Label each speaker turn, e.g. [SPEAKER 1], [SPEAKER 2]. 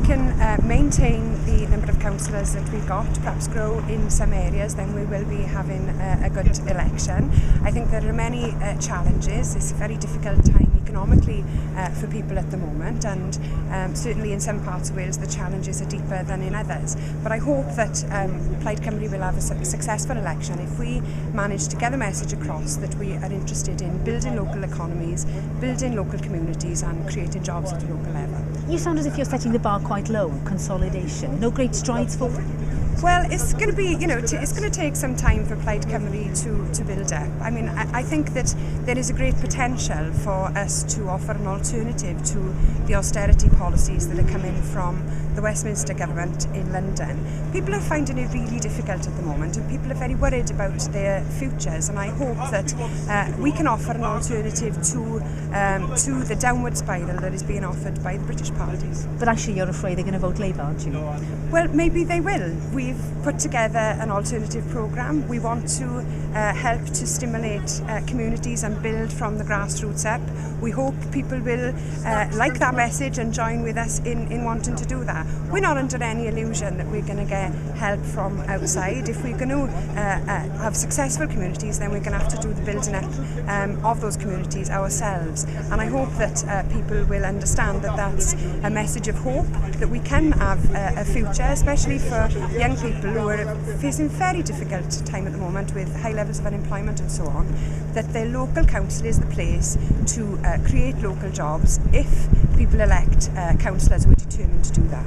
[SPEAKER 1] can maintain the number of councillors that we've got, perhaps grow in some areas, then we will be having a good election. I think there are many challenges. It's a very difficult time economically for people at the moment, and certainly in some parts of Wales the challenges are deeper than in others. But I hope that Plaid Cymru will have a successful election if we manage to get a message across that we are interested in building local economies, building local communities and creating jobs at the local level.
[SPEAKER 2] You sound as if you're setting the bar quite low, consolidation. No great strides forward?
[SPEAKER 1] Well, it's going to be, it's going to take some time for Plaid Cymru to build up. I mean, I think that there is a great potential for us to offer an alternative to the austerity policies that are coming from the Westminster government in London. People are finding it really difficult at the moment, and people are very worried about their futures, and I hope that we can offer an alternative to the downward spiral that is being offered by the British parties.
[SPEAKER 2] But actually you're afraid they're going to vote Labour, aren't you?
[SPEAKER 1] Well, maybe they will. We've put together an alternative programme. We want to help to stimulate communities and build from the grassroots up. We hope people will like that message and join with us in wanting to do that. We're not under any illusion that we're going to get help from outside. If we're going to have successful communities, then we're going to have to do the building up of those communities ourselves. And I hope that people will understand that that's a message of hope, that we can have a future, especially for young people who are facing very difficult time at the moment with high levels of unemployment and so on, that their local council is the place to create local jobs if people elect councillors who are determined to do that.